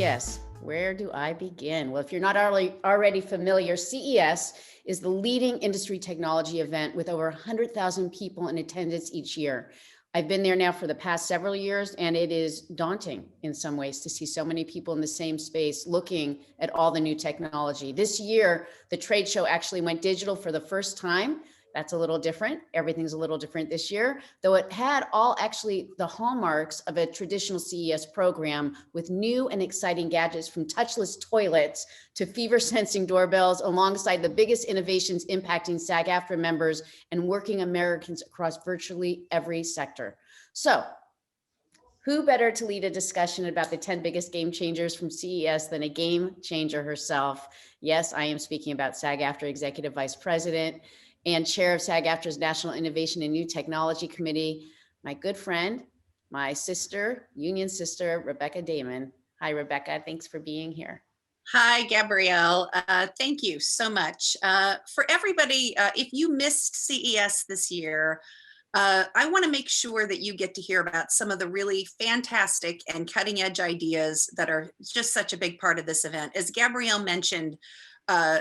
CES. Where do I begin? Well, if you're not already familiar, CES is the leading industry technology event with over 100,000 people in attendance each year. I've been there now for the past several years, and it is daunting in some ways to see so many people in the same space looking at all the new technology. This year, the trade show actually went digital for the first time. That's a little different. Everything's a little different this year, though it had all actually the hallmarks of a traditional CES program with new and exciting gadgets from touchless toilets to fever sensing doorbells, alongside the biggest innovations impacting SAG-AFTRA members and working Americans across virtually every sector. So, who better to lead a discussion about the 10 biggest game changers from CES than a game changer herself? Yes, I am speaking about SAG-AFTRA Executive Vice President and Chair of SAG-AFTRA's National Innovation and New Technology Committee, my good friend, my sister, union sister, Rebecca Damon. Hi, Rebecca. Thanks for being here. Hi, Gabrielle. Thank you so much. For everybody, if you missed CES this year, I want to make sure that you get to hear about some of the really fantastic and cutting edge ideas that are just such a big part of this event. As Gabrielle mentioned,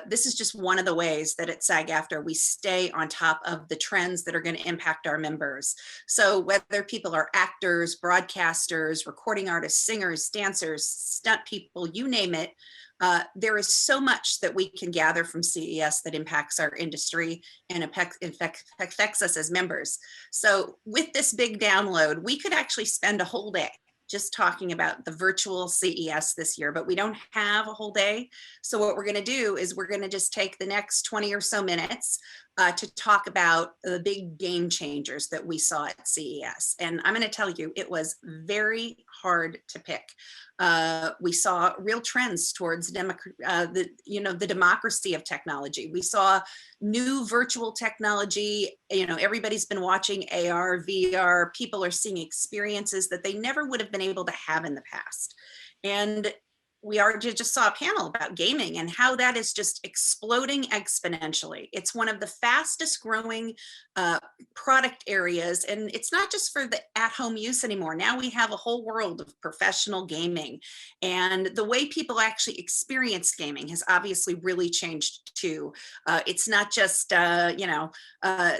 this is just one of the ways that at SAG-AFTRA we stay on top of the trends that are going to impact our members. So whether people are actors, broadcasters, recording artists, singers, dancers, stunt people, you name it, there is so much that we can gather from CES that impacts our industry and affects us as members. So with this big download, we could actually spend a whole day just talking about the virtual CES this year, but we don't have a whole day. So what we're going to do is we're going to just take the next 20 or so minutes to talk about the big game changers that we saw at CES. And I'm going to tell you, it was very hard to pick. We saw real trends towards the democracy of technology. We saw new virtual technology. Everybody's been watching AR, VR. People are seeing experiences that they never would have been able to have in the past. And we just saw a panel about gaming and how that is just exploding exponentially. It's one of the fastest growing product areas, and it's not just for the at-home use anymore. Now we have a whole world of professional gaming, and the way people actually experience gaming has obviously really changed too. It's not just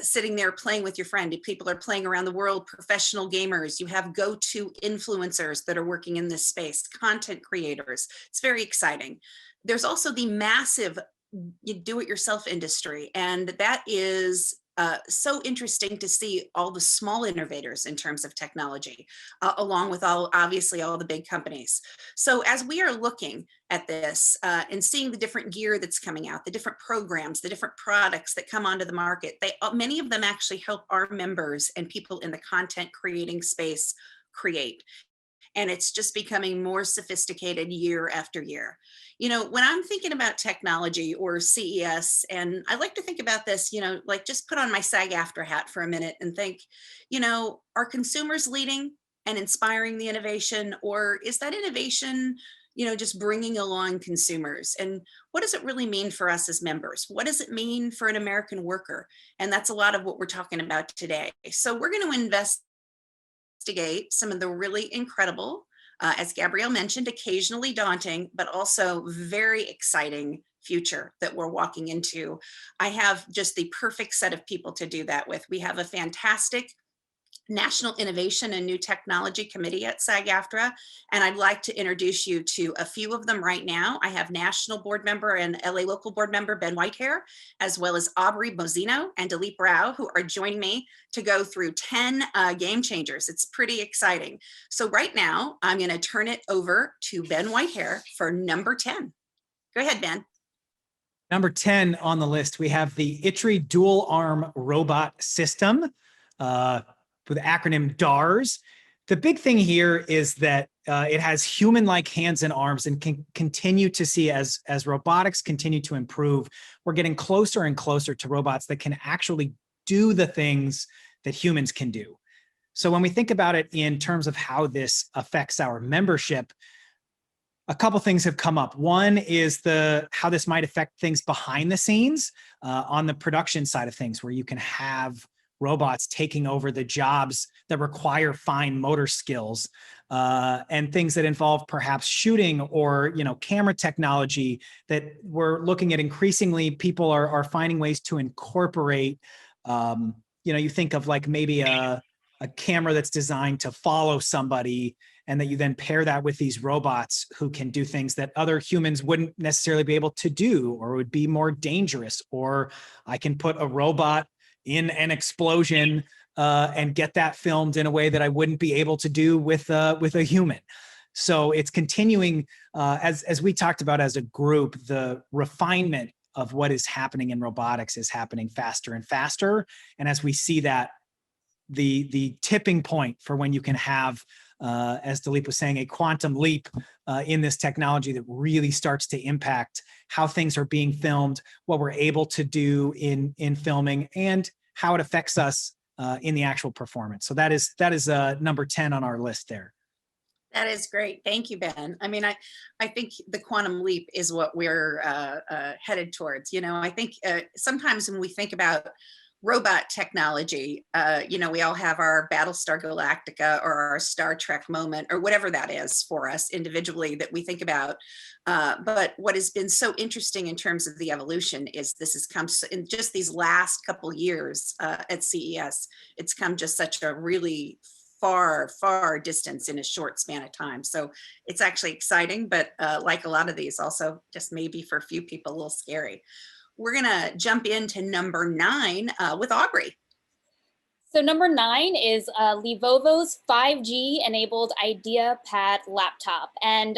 sitting there playing with your friend. People are playing around the world, professional gamers. You have go-to influencers that are working in this space, content creators. It's very exciting. There's also the massive do-it-yourself industry, and that is so interesting to see all the small innovators in terms of technology, along with obviously all the big companies. So as we are looking at this and seeing the different gear that's coming out, the different programs, the different products that come onto the market, many of them actually help our members and people in the content creating space create. And it's just becoming more sophisticated year after year. When I'm thinking about technology or CES, and I like to think about this, like just put on my SAG-AFTRA hat for a minute and think, are consumers leading and inspiring the innovation, or is that innovation, just bringing along consumers? And what does it really mean for us as members? What does it mean for an American worker? And that's a lot of what we're talking about today. So we're going to investigate some of the really incredible, as Gabrielle mentioned, occasionally daunting, but also very exciting future that we're walking into. I have just the perfect set of people to do that with. We have a fantastic National Innovation and New Technology Committee at SAG-AFTRA, and I'd like to introduce you to a few of them right now. I have National Board Member and LA Local Board Member Ben Whitehair, as well as Aubrey Mozino and Dileep, who are joining me to go through 10 game changers. It's pretty exciting. So right now, I'm going to turn it over to Ben Whitehair for number 10. Go ahead, Ben. Number 10 on the list, we have the ITRI Dual Arm Robot System, with the acronym DARS. The big thing here is that it has human-like hands and arms, and can continue to see as robotics continue to improve, we're getting closer and closer to robots that can actually do the things that humans can do. So when we think about it in terms of how this affects our membership, a couple things have come up. One is how this might affect things behind the scenes on the production side of things, where you can have robots taking over the jobs that require fine motor skills. and things that involve perhaps shooting or, camera technology that we're looking at increasingly. People are finding ways to incorporate, you think of like maybe a camera that's designed to follow somebody, and that you then pair that with these robots who can do things that other humans wouldn't necessarily be able to do, or would be more dangerous. Or I can put a robot in an explosion and get that filmed in a way that I wouldn't be able to do with a human. So it's continuing, as we talked about as a group, the refinement of what is happening in robotics is happening faster and faster. And as we see that, the tipping point for when you can have, as Dileep was saying, a quantum leap in this technology that really starts to impact how things are being filmed, what we're able to do in filming, and how it affects us in the actual performance. So that is number 10 on our list there. That is great. Thank you, Ben. I mean, I think the quantum leap is what we're headed towards. I think sometimes when we think about robot technology, we all have our Battlestar Galactica or our Star Trek moment, or whatever that is for us individually that we think about. But what has been so interesting in terms of the evolution is this has come in just these last couple years at CES. It's come just such a really far distance in a short span of time. So it's actually exciting, but like a lot of these, also just maybe for a few people, a little scary. We're gonna jump into number 9 with Aubrey. So number 9 is Levovo's 5G enabled Ideapad laptop. And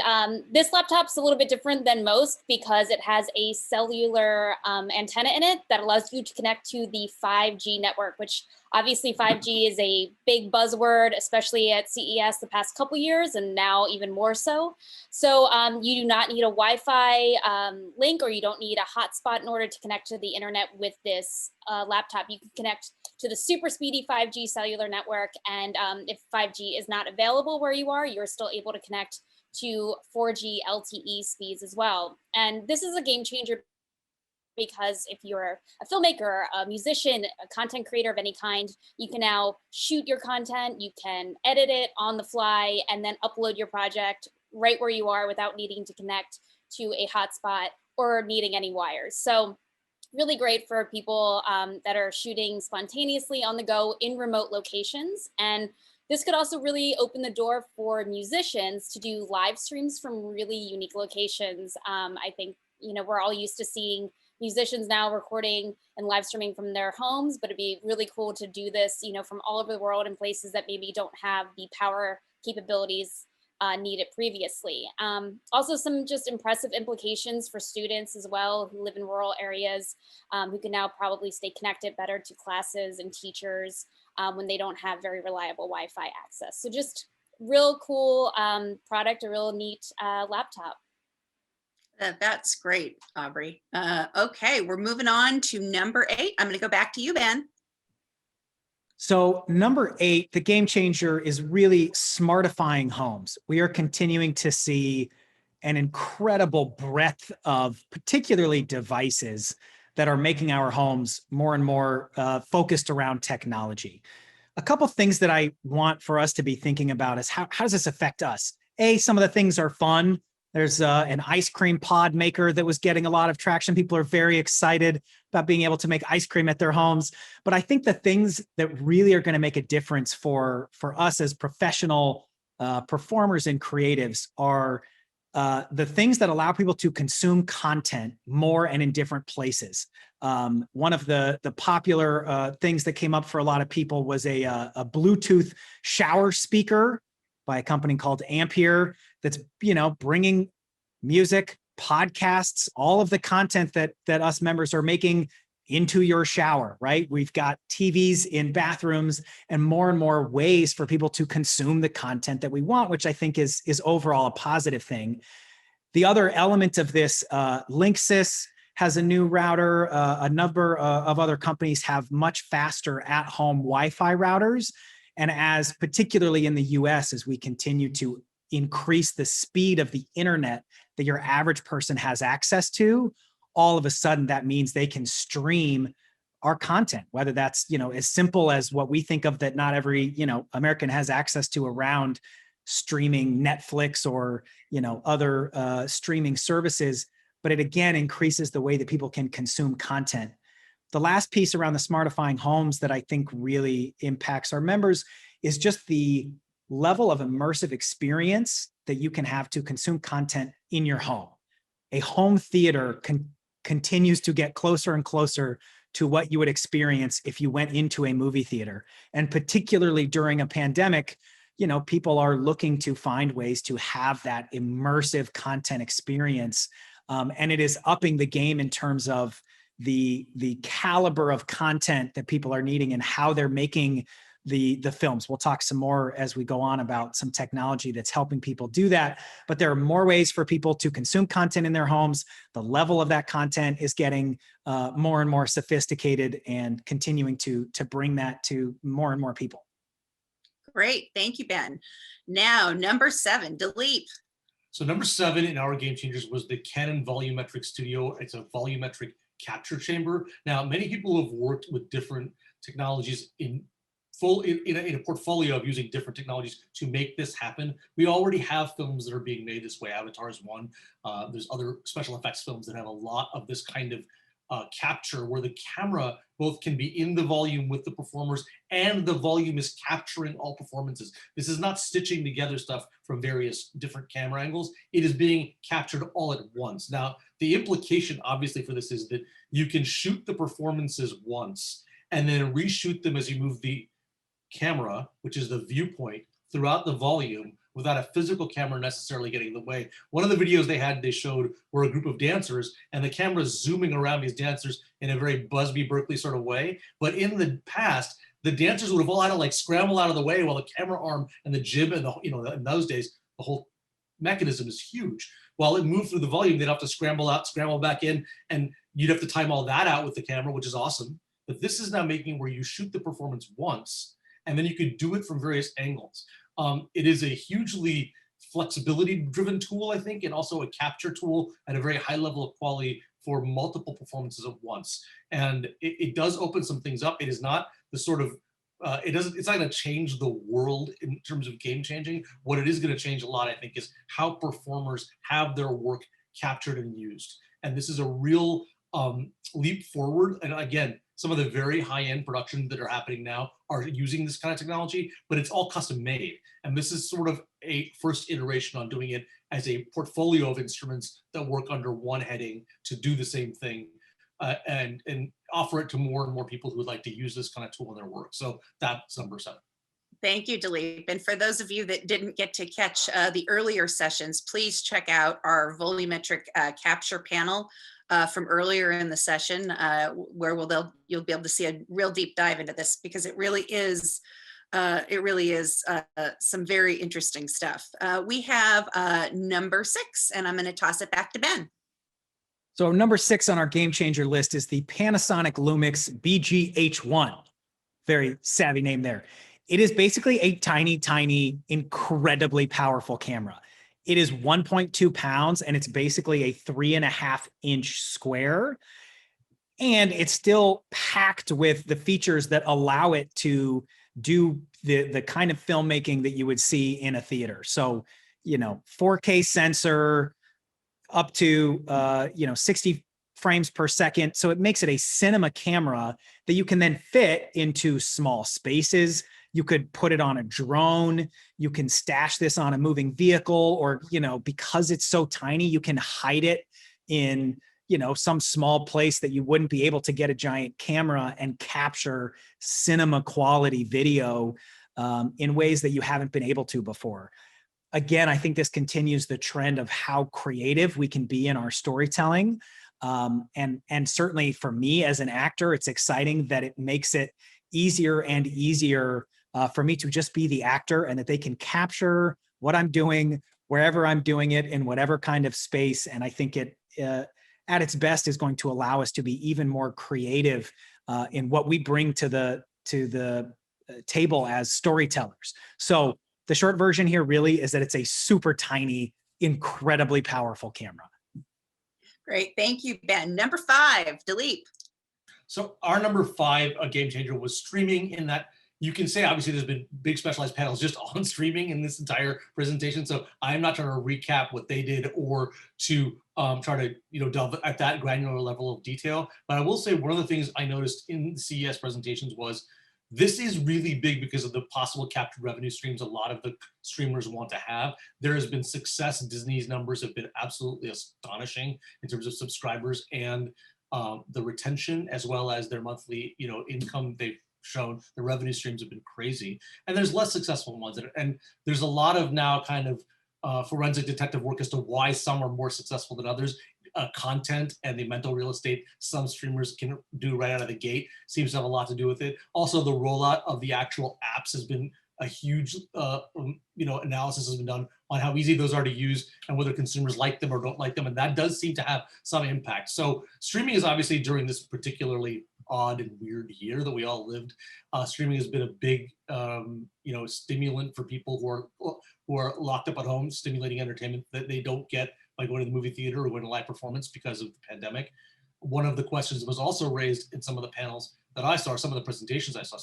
this laptop's a little bit different than most because it has a cellular antenna in it that allows you to connect to the 5G network, which obviously 5G is a big buzzword, especially at CES the past couple years, and now even more so. So you do not need a Wi-Fi link, or you don't need a hotspot in order to connect to the internet with this laptop. You can connect to the super speedy 5G cellular network. And if 5G is not available where you are, you're still able to connect to 4G LTE speeds as well. And this is a game changer because if you're a filmmaker, a musician, a content creator of any kind, you can now shoot your content, you can edit it on the fly, and then upload your project right where you are without needing to connect to a hotspot or needing any wires. So really great for people that are shooting spontaneously on the go in remote locations. And this could also really open the door for musicians to do live streams from really unique locations. I think, we're all used to seeing musicians now recording and live streaming from their homes, but it'd be really cool to do this, from all over the world in places that maybe don't have the power capabilities needed previously. Also some just impressive implications for students as well who live in rural areas, who can now probably stay connected better to classes and teachers when they don't have very reliable Wi-Fi access. So just real cool product, a real neat laptop. That's great, Aubrey. Okay, we're moving on to number 8. I'm gonna go back to you, Ben. So number 8, the game changer is really smartifying homes. We are continuing to see an incredible breadth of particularly devices that are making our homes more and more focused around technology. A couple things that I want for us to be thinking about is how does this affect us? Some of the things are fun. There's an ice cream pod maker that was getting a lot of traction. People are very excited about being able to make ice cream at their homes. But I think the things that really are going to make a difference for us as professional performers and creatives are the things that allow people to consume content more and in different places. One of the popular things that came up for a lot of people was a Bluetooth shower speaker by a company called Ampere that's, bringing music, podcasts, all of the content that us members are making into your shower, right? We've got TVs in bathrooms and more ways for people to consume the content that we want, which I think is overall a positive thing. The other element of this, Linksys has a new router. A number of other companies have much faster at-home Wi-Fi routers. And as particularly in the US, as we continue to increase the speed of the internet that your average person has access to, all of a sudden that means they can stream our content, whether that's, as simple as what we think of that not every, American has access to around streaming Netflix or, other streaming services, but it again increases the way that people can consume content. The last piece around the Smartifying Homes that I think really impacts our members is just the level of immersive experience that you can have to consume content in your home. A home theater continues to get closer and closer to what you would experience if you went into a movie theater. And particularly during a pandemic, people are looking to find ways to have that immersive content experience. And it is upping the game in terms of the caliber of content that people are needing and how they're making the films. We'll talk some more as we go on about some technology that's helping people do that. But there are more ways for people to consume content in their homes. The level of that content is getting more and more sophisticated and continuing to bring that to more and more people. Great, thank you, Ben. Now, number 7, Dileep. So number 7 in our game changers was the Canon Volumetric Studio. It's a volumetric capture chamber. Now, many people have worked with different technologies in a portfolio of using different technologies to make this happen. We already have films that are being made this way. Avatar is one. There's other special effects films that have a lot of this kind of capture where the camera both can be in the volume with the performers and the volume is capturing all performances. This is not stitching together stuff from various different camera angles. It is being captured all at once. Now, the implication obviously for this is that you can shoot the performances once and then reshoot them as you move the camera, which is the viewpoint, throughout the volume without a physical camera necessarily getting in the way. One of the videos they showed were a group of dancers and the camera's zooming around these dancers in a very Busby Berkeley sort of way. But in the past, the dancers would have all had to like scramble out of the way while the camera arm and the jib and in those days, the whole mechanism is huge. While it moved through the volume, they'd have to scramble out, scramble back in, and you'd have to time all that out with the camera, which is awesome. But this is now making where you shoot the performance once, and then you could do it from various angles. It is a hugely flexibility-driven tool, I think, and also a capture tool at a very high level of quality for multiple performances at once. And it does open some things up. It is not the sort of, it's not gonna change the world in terms of game changing. What it is gonna change a lot, I think, is how performers have their work captured and used. And this is a real leap forward. And again, some of the very high-end productions that are happening now are using this kind of technology, but it's all custom made. And this is sort of a first iteration on doing it as a portfolio of instruments that work under one heading to do the same thing and offer it to more and more people who would like to use this kind of tool in their work. So that's number 7. Thank you, Dileep. And for those of you that didn't get to catch the earlier sessions, please check out our volumetric capture panel from earlier in the session, where you'll be able to see a real deep dive into this, because it really is some very interesting stuff. We have number 6, and I'm going to toss it back to Ben. So number 6 on our game changer list is the Panasonic Lumix BG-H1. Very savvy name there. It is basically a tiny, tiny, incredibly powerful camera. It is 1.2 pounds and it's basically a 3.5-inch square. And it's still packed with the features that allow it to do the kind of filmmaking that you would see in a theater. So, 4K sensor up to, 60 frames per second. So it makes it a cinema camera that you can then fit into small spaces. You could put it on a drone. You can stash this on a moving vehicle, or, because it's so tiny, you can hide it in, some small place that you wouldn't be able to get a giant camera and capture cinema quality video in ways that you haven't been able to before. Again, I think this continues the trend of how creative we can be in our storytelling. And certainly for me as an actor, it's exciting that it makes it easier and easier for me to just be the actor, and that they can capture what I'm doing wherever I'm doing it in whatever kind of space. And I think it, at its best, is going to allow us to be even more creative in what we bring to the table as storytellers. So the short version here really is that it's a super tiny, incredibly powerful camera. Great, thank you, Ben. Number 5, Dileep. So our number 5 game changer was streaming, in that you can say, obviously, there's been big specialized panels just on streaming in this entire presentation. So I'm not trying to recap what they did or to try to delve at that granular level of detail. But I will say one of the things I noticed in the CES presentations was this is really big because of the possible captured revenue streams a lot of the streamers want to have. There has been success. Disney's numbers have been absolutely astonishing in terms of subscribers and the retention, as well as their monthly income they've shown. The revenue streams have been crazy, and there's less successful ones, and there's a lot of now kind of forensic detective work as to why some are more successful than others. Content and the mental real estate some streamers can do right out of the gate seems to have a lot to do with it. Also, the rollout of the actual apps has been a huge analysis has been done on how easy those are to use and whether consumers like them or don't like them, and that does seem to have some impact. So streaming is obviously, during this particularly odd and weird year that we all lived, streaming has been a big stimulant for people who are locked up at home, stimulating entertainment that they don't get by going to the movie theater or going to live performance because of the pandemic. One of the questions that was also raised in some of the panels that I saw, some of the presentations I saw,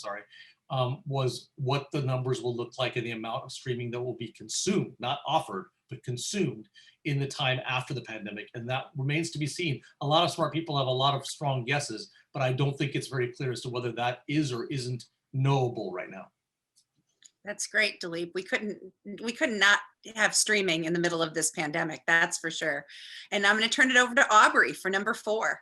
was what the numbers will look like and the amount of streaming that will be consumed, not offered, but consumed in the time after the pandemic. And that remains to be seen. A lot of smart people have a lot of strong guesses, but I don't think it's very clear as to whether that is or isn't knowable right now. That's great, Dileep. We could not have streaming in the middle of this pandemic, that's for sure. And I'm going to turn it over to Aubrey for number 4.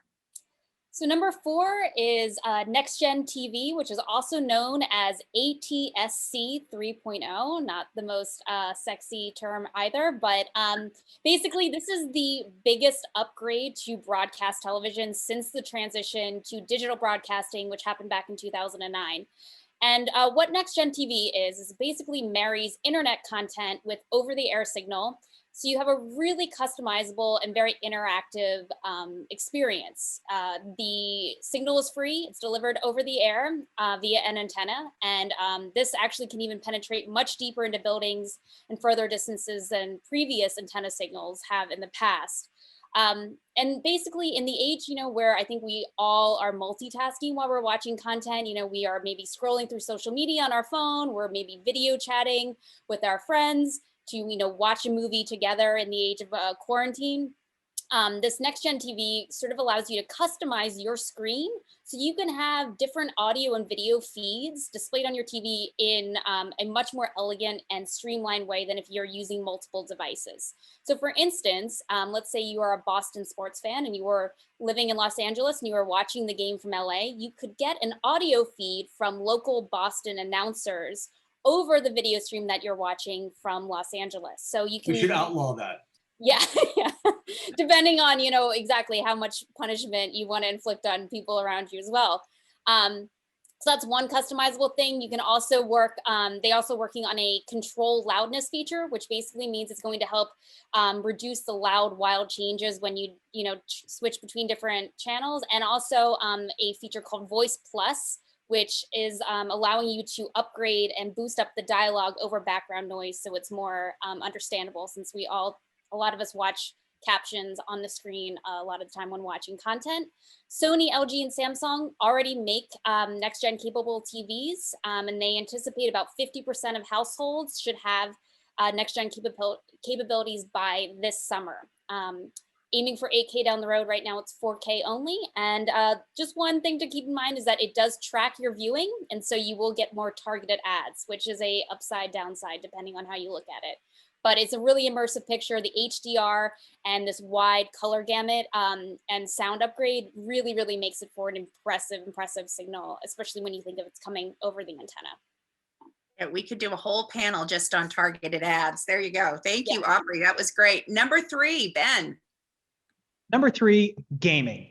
So number 4 is Nextgen TV, which is also known as ATSC 3.0, not the most sexy term either, but basically this is the biggest upgrade to broadcast television since the transition to digital broadcasting, which happened back in 2009. And what Nextgen TV is basically marries internet content with over-the-air signal. So you have a really customizable and very interactive experience. The signal is free. It's delivered over the air via an antenna. And this actually can even penetrate much deeper into buildings and further distances than previous antenna signals have in the past. And basically in the age, where I think we all are multitasking while we're watching content, we are maybe scrolling through social media on our phone, we're maybe video chatting with our friends to, watch a movie together in the age of quarantine. This Nextgen TV sort of allows you to customize your screen so you can have different audio and video feeds displayed on your TV in a much more elegant and streamlined way than if you're using multiple devices. So for instance, let's say you are a Boston sports fan and you are living in Los Angeles and you are watching the game from LA, you could get an audio feed from local Boston announcers over the video stream that you're watching from Los Angeles. So you can— We should outlaw that. Yeah, yeah. Depending on, exactly how much punishment you want to inflict on people around you as well. So that's one customizable thing. You can also work, they also working on a control loudness feature, which basically means it's going to help reduce the loud wild changes when you, switch between different channels. And also a feature called Voice Plus, which is allowing you to upgrade and boost up the dialogue over background noise. So it's more understandable, since a lot of us watch captions on the screen a lot of the time when watching content. Sony, LG, and Samsung already make next-gen capable TVs, and they anticipate about 50% of households should have next-gen capabilities by this summer. Aiming for 8K down the road. Right now it's 4K only. And just one thing to keep in mind is that it does track your viewing, and so you will get more targeted ads, which is a upside downside depending on how you look at it. But it's a really immersive picture. The HDR and this wide color gamut and sound upgrade really, really makes it for an impressive signal, especially when you think of it's coming over the antenna. Yeah, we could do a whole panel just on targeted ads. There you go. Thank you, Aubrey. That was great. Number 3, Ben. Number 3, gaming.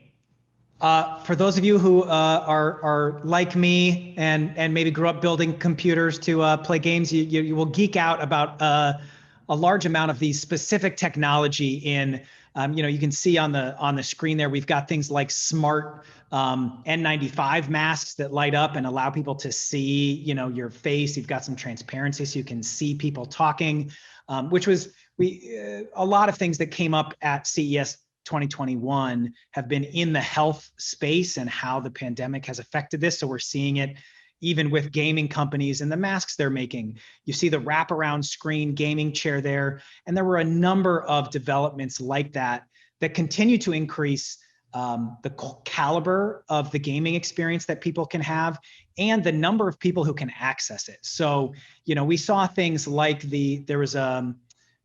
For those of you who are like me and maybe grew up building computers to play games, you will geek out about a large amount of the specific technology in, you can see on the screen there, we've got things like smart N95 masks that light up and allow people to see, your face. You've got some transparency so you can see people talking, which was a lot of things that came up at CES 2021 have been in the health space and how the pandemic has affected this. So we're seeing it even with gaming companies and the masks they're making. You see the wraparound screen gaming chair there. And there were a number of developments like that that continue to increase the caliber of the gaming experience that people can have and the number of people who can access it. So, you know, we saw things like there was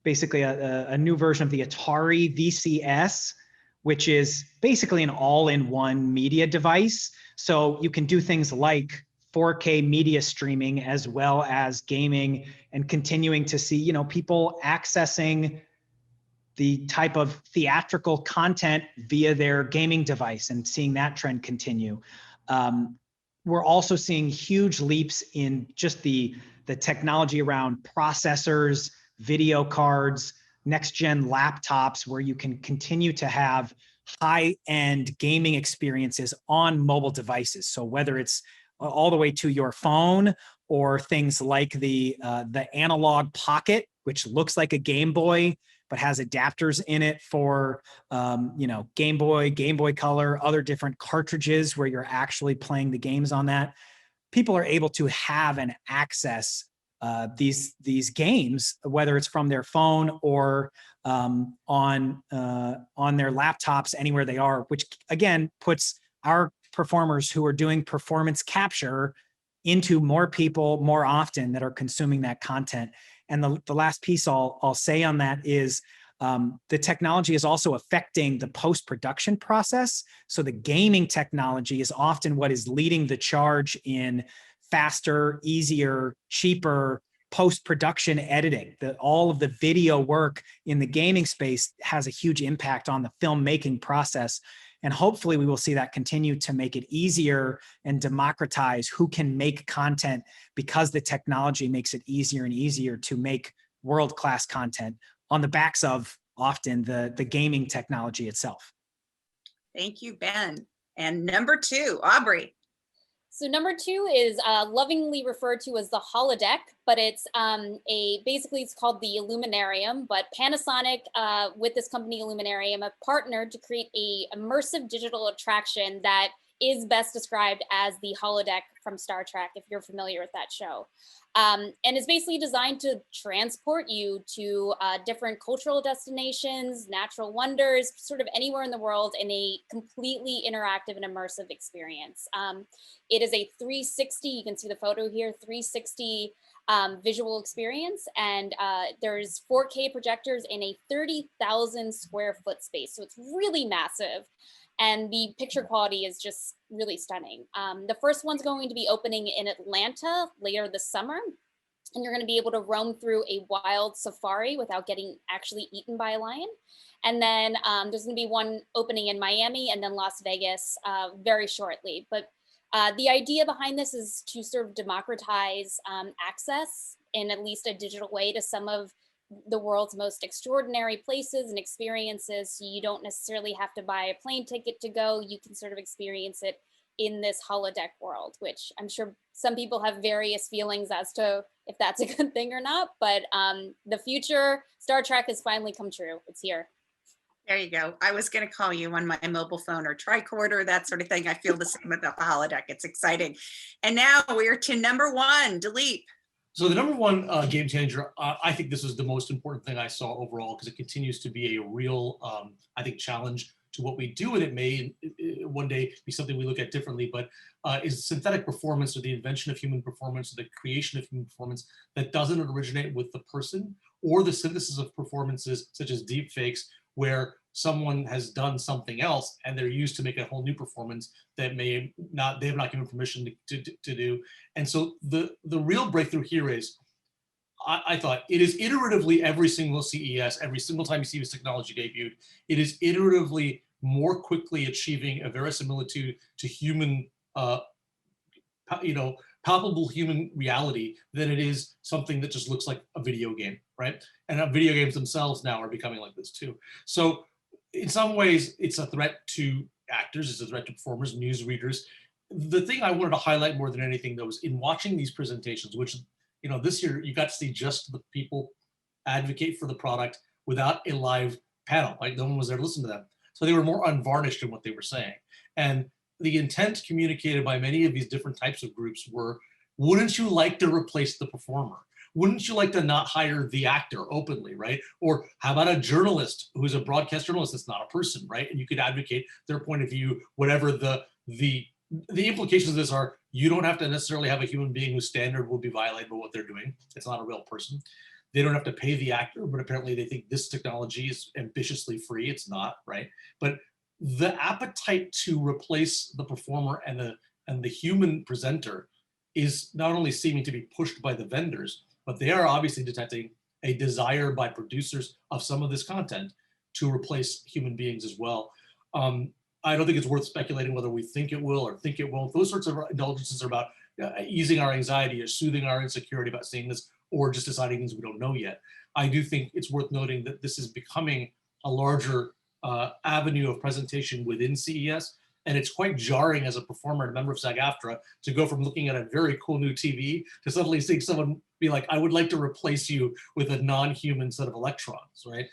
basically a new version of the Atari VCS, which is basically an all-in-one media device. So you can do things like 4K media streaming as well as gaming, and continuing to see, you know, people accessing the type of theatrical content via their gaming device and seeing that trend continue. We're also seeing huge leaps in just the technology around processors, video cards, next-gen laptops, where you can continue to have high-end gaming experiences on mobile devices. So whether it's all the way to your phone, or things like the analog pocket, which looks like a Game Boy, but has adapters in it for, you know, Game Boy Color, other different cartridges where you're actually playing the games on that. People are able to have and access these games, whether it's from their phone or on their laptops, anywhere they are, which again puts our performers who are doing performance capture into more people more often that are consuming that content. And the last piece I'll say on that is the technology is also affecting the post-production process. So the gaming technology is often what is leading the charge in faster, easier, cheaper post-production editing. All of the video work in the gaming space has a huge impact on the filmmaking process. And hopefully we will see that continue to make it easier and democratize who can make content, because the technology makes it easier and easier to make world-class content on the backs of often the gaming technology itself. Thank you, Ben. And number 2, Aubrey. So number 2 is lovingly referred to as the holodeck, but it's basically it's called the Illuminarium. But Panasonic, with this company Illuminarium, have partnered to create a immersive digital attraction that is best described as the holodeck from Star Trek, if you're familiar with that show. And it's basically designed to transport you to different cultural destinations, natural wonders, sort of anywhere in the world in a completely interactive and immersive experience. It is a 360, you can see the photo here, 360 visual experience. And there's 4K projectors in a 30,000 square foot space. So it's really massive. And the picture quality is just really stunning. The first one's going to be opening in Atlanta later this summer. And you're going to be able to roam through a wild safari without getting actually eaten by a lion. And then there's going to be one opening in Miami and then Las Vegas very shortly. But the idea behind this is to sort of democratize access in at least a digital way to some of the world's most extraordinary places and experiences. So you don't necessarily have to buy a plane ticket to go. You can sort of experience it in this holodeck world, which I'm sure some people have various feelings as to if that's a good thing or not. But the future Star Trek has finally come true. It's here. There you go. I was going to call you on my mobile phone or tricorder, that sort of thing. I feel the same with the holodeck. It's exciting. And now we're to number 1, Dileep. So the number 1 game changer, I think this is the most important thing I saw overall, because it continues to be a real, I think, challenge to what we do, and it may one day be something we look at differently, but is synthetic performance, or the invention of human performance, or the creation of human performance that doesn't originate with the person, or the synthesis of performances such as deep fakes, where someone has done something else and they're used to make a whole new performance that they have not given permission to do. And so the real breakthrough here is, I thought, it is iteratively every single CES, every single time you see this technology debuted, it is iteratively more quickly achieving a verisimilitude to human, palpable human reality than it is something that just looks like a video game, right? And video games themselves now are becoming like this too. So in some ways, it's a threat to actors, it's a threat to performers, news readers. The thing I wanted to highlight more than anything, though, is in watching these presentations, which, this year you got to see just the people advocate for the product without a live panel. Like, no one was there to listen to them. So they were more unvarnished in what they were saying. And the intent communicated by many of these different types of groups were, wouldn't you like to replace the performer? Wouldn't you like to not hire the actor openly, right? Or how about a journalist who's a broadcast journalist that's not a person, right? And you could advocate their point of view, whatever the implications of this are. You don't have to necessarily have a human being whose standard will be violated by what they're doing. It's not a real person. They don't have to pay the actor, but apparently they think this technology is ambitiously free. It's not, right? But the appetite to replace the performer and the human presenter is not only seeming to be pushed by the vendors, but they are obviously detecting a desire by producers of some of this content to replace human beings as well. I don't think it's worth speculating whether we think it will or think it won't. Those sorts of indulgences are about easing our anxiety or soothing our insecurity about seeing this, or just deciding things we don't know yet. I do think it's worth noting that this is becoming a larger avenue of presentation within CES. And it's quite jarring as a performer and member of SAG-AFTRA to go from looking at a very cool new TV to suddenly seeing someone be like, I would like to replace you with a non-human set of electrons, right?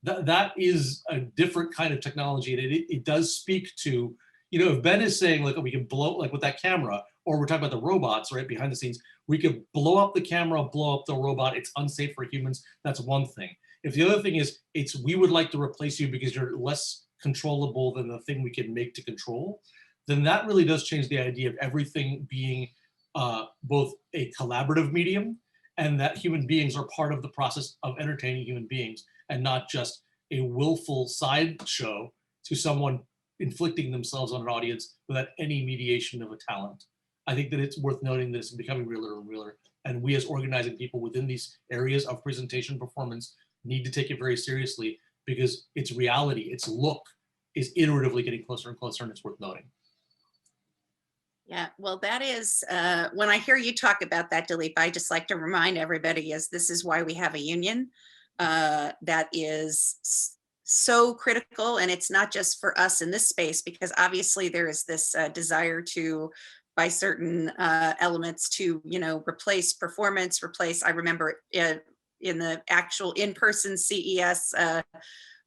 That is a different kind of technology. And it does speak to, if Ben is saying, like, we can blow, like with that camera, or we're talking about the robots, right, behind the scenes, we could blow up the camera, blow up the robot. It's unsafe for humans. That's one thing. If the other thing is, we would like to replace you because you're less controllable than the thing we can make to control, then that really does change the idea of everything being both a collaborative medium and that human beings are part of the process of entertaining human beings and not just a willful sideshow to someone inflicting themselves on an audience without any mediation of a talent. I think that it's worth noting that it's becoming realer and realer, and we as organizing people within these areas of presentation performance need to take it very seriously, because its reality, its look, is iteratively getting closer and closer, and it's worth noting. Yeah, well, that is, when I hear you talk about that, Dileep, I just like to remind everybody this is why we have a union that is so critical. And it's not just for us in this space, because obviously there is this desire to, by certain elements, to, replace performance, I remember in the actual in-person CES,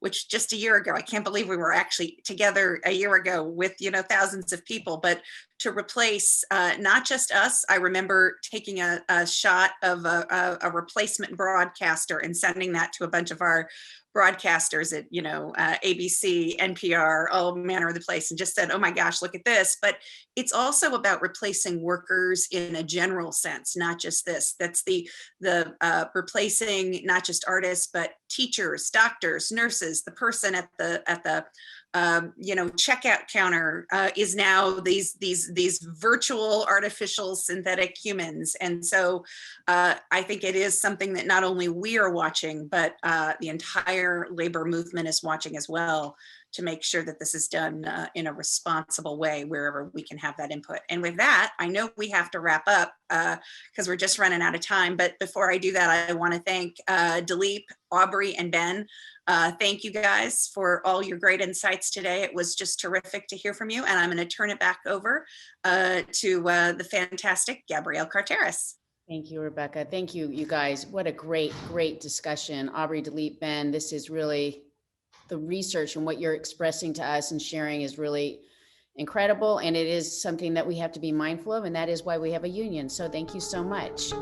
which just a year ago, I can't believe we were actually together a year ago with, thousands of people, but to replace not just us. I remember taking a shot of a replacement broadcaster and sending that to a bunch of our broadcasters at, ABC, NPR, all manner of the place, and just said, oh my gosh, look at this. But it's also about replacing workers in a general sense, not just this. That's the replacing not just artists, but teachers, doctors, nurses. The person at the checkout counter is now these virtual artificial synthetic humans. And so I think it is something that not only we are watching, but the entire labor movement is watching as well, to make sure that this is done in a responsible way wherever we can have that input. And with that, I know we have to wrap up because we're just running out of time. But before I do that, I want to thank Dileep, Aubrey, and Ben. Thank you guys for all your great insights today. It was just terrific to hear from you. And I'm going to turn it back over to the fantastic Gabrielle Carteris. Thank you, Rebecca. Thank you, you guys. What a great, great discussion. Aubrey, Dileep, Ben, this is really, the research and what you're expressing to us and sharing is really incredible. And it is something that we have to be mindful of. And that is why we have a union. So thank you so much.